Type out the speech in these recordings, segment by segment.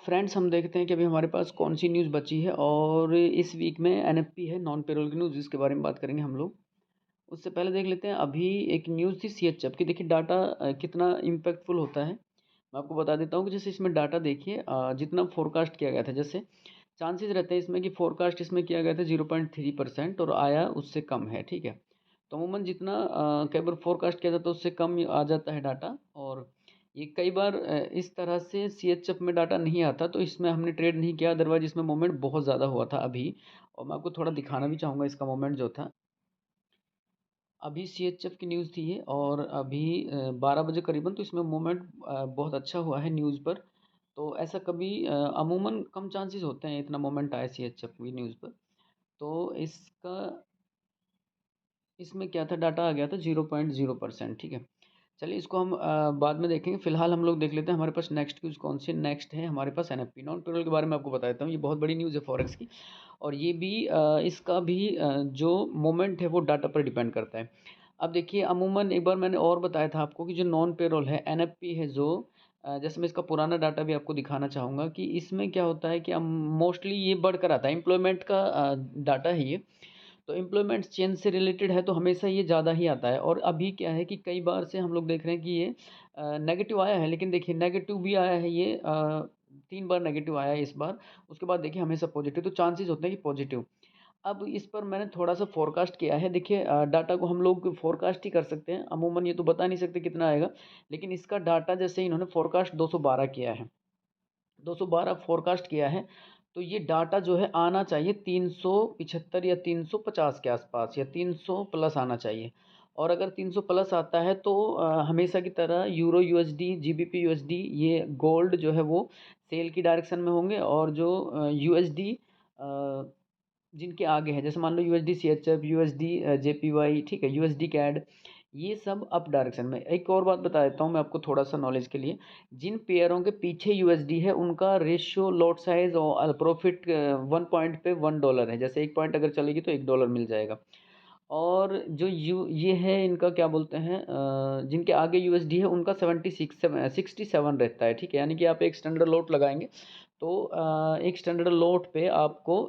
Friends हम देखते हैं कि अभी हमारे पास कौन सी न्यूज़ बची है और इस वीक में एनएफपी है, नॉन पेरोल की न्यूज़, जिसके बारे में बात करेंगे हम लोग। उससे पहले देख लेते हैं, अभी एक न्यूज़ थी सीएचएफ की। देखिए डाटा कितना इम्पैक्टफुल होता है। मैं आपको बता देता हूँ कि जैसे इसमें डाटा देखिए, जितना फोरकास्ट किया गया था, जैसे चांसेस रहते हैं इसमें कि फोरकास्ट इसमें किया गया था 0.3% और आया उससे कम है, ठीक है। तो अमूमन जितना कई बार फोरकास्ट किया जाता है उससे कम आ जाता है डाटा। और ये कई बार इस तरह से सीएचएफ में डाटा नहीं आता, तो इसमें हमने ट्रेड नहीं किया, अदरवाइज इसमें मोमेंट बहुत ज़्यादा हुआ था अभी। और मैं आपको थोड़ा दिखाना भी चाहूँगा इसका मोमेंट जो था। अभी सीएचएफ की न्यूज़ थी ये, और अभी 12 बजे करीबन, तो इसमें मोमेंट बहुत अच्छा हुआ है न्यूज़ पर। तो ऐसा कभी अमूमन कम चांसेस होते हैं इतना मोमेंट आए सीएचएफ की न्यूज़ पर। तो इसका इसमें क्या था, डाटा आ गया था 0.0%, ठीक है। चलिए इसको हम बाद में देखेंगे, फिलहाल हम लोग देख लेते हैं हमारे पास नेक्स्ट न्यूज़ कौन सी। नेक्स्ट है हमारे पास एनएफपी, नॉन पेरोल के बारे में आपको बता देता हूँ। ये बहुत बड़ी न्यूज़ है फॉरेक्स की, और ये भी इसका भी जो मोमेंट है वो डाटा पर डिपेंड करता है। अब देखिए अमूमन एक बार मैंने और बताया था आपको कि जो नॉन पेरोल है एनएफपी है, जो जैसे मैं इसका पुराना डाटा भी आपको दिखाना चाहूँगा कि इसमें क्या होता है कि मोस्टली ये बढ़कर आता है, एम्प्लॉयमेंट का डाटा है ये। तो एम्प्लॉयमेंट चेंज से रिलेटेड है, तो हमेशा ये ज़्यादा ही आता है। और अभी क्या है कि कई बार से हम लोग देख रहे हैं कि ये नेगेटिव आया है, लेकिन देखिए नेगेटिव भी आया है ये, 3 बार नेगेटिव आया है इस बार। उसके बाद देखिए हमेशा पॉजिटिव, तो चांसेस होते हैं कि पॉजिटिव। अब इस पर मैंने थोड़ा सा फोरकास्ट किया है। देखिए डाटा को हम लोग फोरकास्ट ही कर सकते हैं, अमूमन ये तो बता नहीं सकते कितना आएगा। लेकिन इसका डाटा जैसे इन्होंने फोरकास्ट 212 किया है, 212 फोरकास्ट किया है, तो ये डाटा जो है आना चाहिए 375 या 350 के आसपास, या 300 प्लस आना चाहिए। और अगर 300 प्लस आता है तो हमेशा की तरह यूरो यूएसडी, जीबीपी यूएसडी, ये गोल्ड जो है वो सेल की डायरेक्शन में होंगे। और जो यूएसडी जिनके आगे है, जैसे मान लो यूएसडी सीएचएफ, यूएसडी जेपीवाई, ठीक है, यूएसडी कैड, ये सब अप डायरेक्शन में। एक और बात बता देता हूँ मैं आपको थोड़ा सा नॉलेज के लिए, जिन पेयरों के पीछे यूएसडी है उनका रेशियो लॉट साइज और प्रॉफिट 1 पॉइंट पे $1 है। जैसे 1 पॉइंट अगर चलेगी तो $1 मिल जाएगा। और जो ये है इनका क्या बोलते हैं, जिनके आगे यूएसडी है उनका 67 रहता है, ठीक है। यानी कि आप एक स्टैंडर्ड लॉट लगाएंगे तो एक स्टैंडर्ड लॉट पे आपको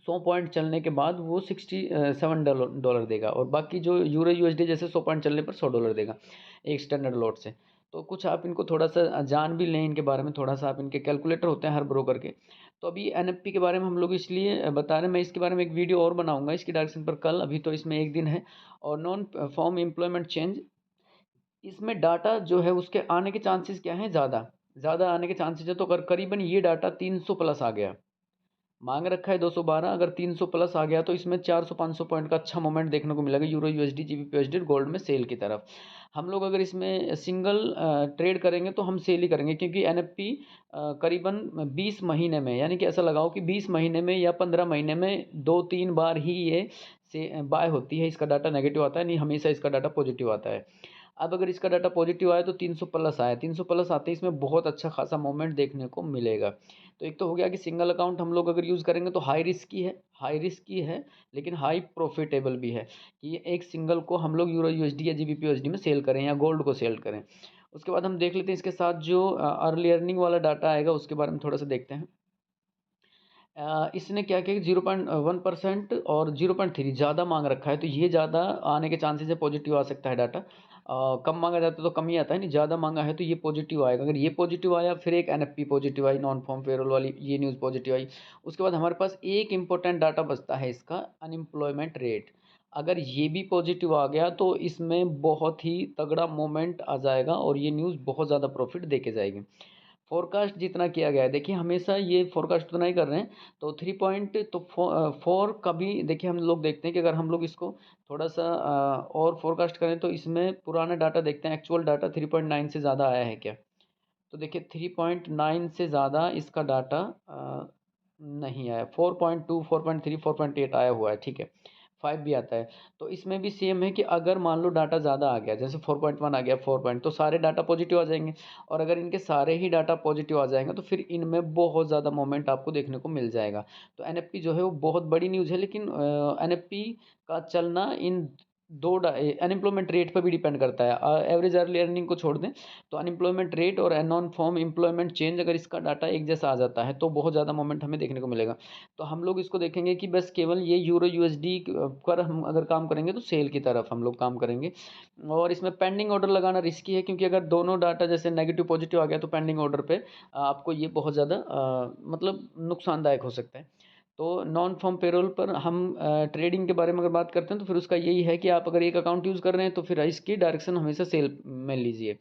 100 पॉइंट चलने के बाद वो $67 देगा, और बाकी जो यूरो यूएसडी जैसे 100 पॉइंट चलने पर $100 देगा एक स्टैंडर्ड लॉट से। तो कुछ आप इनको थोड़ा सा जान भी लें इनके बारे में, थोड़ा सा आप इनके कैलकुलेटर होते हैं हर ब्रोकर के। तो अभी एनएफपी के बारे में हम लोग इसलिए बता रहे हैं, मैं इसके बारे में एक वीडियो और बनाऊंगा इसकी डायरेक्शन पर कल, अभी तो इसमें एक दिन है। और नॉन फॉर्म एम्प्लॉयमेंट चेंज, इसमें डाटा जो है उसके आने के चांसेस क्या हैं, ज़्यादा ज़्यादा आने के चांसेस है। तो अगर करीबन ये डाटा 300 प्लस आ गया, मांग रखा है 212, अगर 300 प्लस आ गया तो इसमें 400-500 पॉइंट का अच्छा मोमेंट देखने को मिलेगा euro USD, GBP USD, gold में सेल की तरफ। हम लोग अगर इसमें सिंगल ट्रेड करेंगे तो हम सेल ही करेंगे, क्योंकि एनएफपी करीबन 20 महीने में, यानी कि ऐसा लगाओ कि 20 महीने में या 15 महीने में 2-3 बार ही ये से बाय होती है। इसका डाटा नेगेटिव आता है, नहीं हमेशा इसका डाटा पॉजिटिव आता है। अब अगर इसका डाटा पॉजिटिव आया तो 300 प्लस आया, 300 प्लस आते ही इसमें बहुत अच्छा खासा मोमेंट देखने को मिलेगा। तो एक तो हो गया कि सिंगल अकाउंट हम लोग अगर यूज़ करेंगे तो हाई रिस्क की है, हाई रिस्क की है, लेकिन हाई प्रॉफिटेबल भी है कि एक सिंगल को हम लोग यूरो यूएसडी या जीबीपी यूएसडी में सेल करें या गोल्ड को सेल करें। उसके बाद हम देख लेते हैं इसके साथ जो अर्ली अर्निंग वाला डाटा आएगा उसके बारे में थोड़ा सा देखते हैं। इसने क्या किया कि 0.1% और 0.3 ज़्यादा मांग रखा है, तो ये ज़्यादा आने के चांसेस है, पॉजिटिव आ सकता है डाटा। कम मांगा जाता है तो कम ही आता है, नहीं ज़्यादा मांगा है तो ये पॉजिटिव आएगा। अगर ये पॉजिटिव आया, फिर एक एनएफपी पॉजिटिव आई, नॉन फॉर्म पेरोल वाली ये न्यूज़ पॉजिटिव आई। उसके बाद हमारे पास एक इंपॉर्टेंट डाटा बचता है इसका, अनएम्प्लॉयमेंट रेट। अगर ये भी पॉजिटिव आ गया तो इसमें बहुत ही तगड़ा मोमेंट आ जाएगा और ये न्यूज़ बहुत ज़्यादा प्रॉफिट दे के जाएगी। फोरकास्ट जितना किया गया है, देखिए हमेशा ये फोरकास्ट उतना ही कर रहे हैं। तो 3 पॉइंट, तो फोर का भी देखिए हम लोग देखते हैं कि अगर हम लोग इसको थोड़ा सा और फोरकास्ट करें तो इसमें पुराना डाटा देखते हैं, एक्चुअल डाटा 3.9 से ज़्यादा आया है क्या। तो देखिए 3.9 से ज़्यादा इसका डाटा नहीं आया। 4.2, 4.3, 4.8 आया हुआ है, ठीक है। 5 भी आता है। तो इसमें भी सेम है कि अगर मान लो डाटा ज़्यादा आ गया, जैसे 4.1 आ गया, 4 पॉइंट, तो सारे डाटा पॉजिटिव आ जाएंगे। और अगर इनके सारे ही डाटा पॉजिटिव आ जाएंगे तो फिर इनमें बहुत ज़्यादा मोमेंट आपको देखने को मिल जाएगा। तो एनएफपी जो है वो बहुत बड़ी न्यूज़ है, लेकिन एनएफपी का चलना इन अनएम्प्लॉयमेंट रेट पर भी डिपेंड करता है। एवरेज अर्ली अर्निंग को छोड़ दें तो अनएम्प्लॉयमेंट रेट और नॉन फॉर्म एम्प्लॉयमेंट चेंज अगर इसका डाटा एक जैसा आ जाता है तो बहुत ज़्यादा मोमेंट हमें देखने को मिलेगा। तो हम लोग इसको देखेंगे कि बस केवल ये यूरो यूएसडी पर हम अगर काम करेंगे तो सेल की तरफ हम लोग काम करेंगे। और इसमें पेंडिंग ऑर्डर लगाना रिस्की है, क्योंकि अगर दोनों डाटा जैसे नेगेटिव पॉजिटिव आ गया तो पेंडिंग ऑर्डर पे आपको ये बहुत ज़्यादा मतलब नुकसानदायक हो सकता है। तो नॉन फॉर्म पेरोल पर हम ट्रेडिंग के बारे में अगर बात करते हैं तो फिर उसका यही है कि आप अगर एक अकाउंट यूज़ कर रहे हैं तो फिर इसकी डायरेक्शन हमेशा सेल में लीजिए,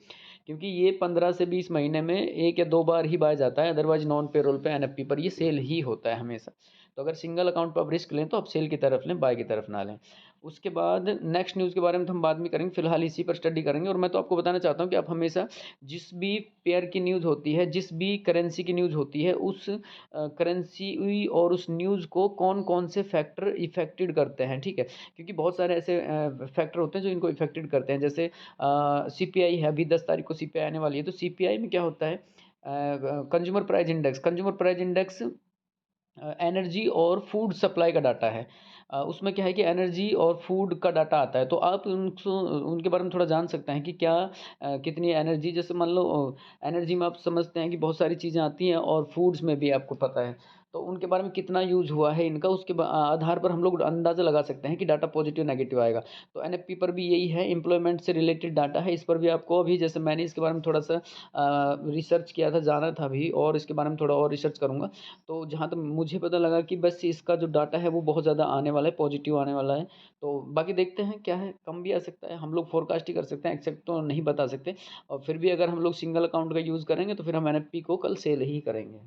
क्योंकि ये 15 से 20 महीने में 1 या 2 बार ही बाय जाता है। अदरवाइज नॉन पेरोल पे एनएफपी पर ये सेल ही होता है हमेशा। तो अगर सिंगल अकाउंट पर आप रिस्क लें तो आप सेल की तरफ लें, बाय की तरफ ना लें। उसके बाद नेक्स्ट न्यूज़ के बारे में तो हम बाद में करेंगे, फिलहाल इसी पर स्टडी करेंगे। और मैं तो आपको बताना चाहता हूँ कि आप हमेशा जिस भी पेयर की न्यूज़ होती है, जिस भी करेंसी की न्यूज़ होती है, उस करेंसी और उस न्यूज़ को कौन-कौन से फैक्टर इफ़ेक्टेड करते हैं, ठीक है? क्योंकि बहुत सारे ऐसे फैक्टर होते हैं जो इनको इफ़ेक्टेड करते हैं। जैसे सीपीआई है, अभी 10 तारीख को सीपीआई आने वाली है, तो सीपीआई में क्या होता है, कंज्यूमर प्राइस इंडेक्स एनर्जी और फूड सप्लाई का डाटा है। उसमें क्या है कि एनर्जी और फूड का डाटा आता है, तो आप उनको उनके बारे में थोड़ा जान सकते हैं कि क्या कितनी एनर्जी, जैसे मान लो एनर्जी में आप समझते हैं कि बहुत सारी चीज़ें आती हैं और फूड्स में भी आपको पता है, तो उनके बारे में कितना यूज़ हुआ है इनका, उसके आधार पर हम लोग अंदाज़ा लगा सकते हैं कि डाटा पॉजिटिव नेगेटिव आएगा। तो एनएफपी पर भी यही है, एम्प्लॉयमेंट से रिलेटेड डाटा है। इस पर भी आपको अभी जैसे मैंने इसके बारे में थोड़ा सा रिसर्च किया था, जाना था भी, और इसके बारे में थोड़ा और रिसर्च करूँगा। तो जहाँ तक मुझे पता लगा कि बस इसका जो डाटा है वो बहुत ज़्यादा आने वाला है, पॉजिटिव आने वाला है। तो बाकी देखते हैं क्या है, कम भी आ सकता है, हम लोग फोरकास्ट ही कर सकते हैं, एक्सेप्ट तो नहीं बता सकते। और फिर भी अगर हम लोग सिंगल अकाउंट का यूज़ करेंगे तो फिर हम एनएफपी को कल सेल ही करेंगे।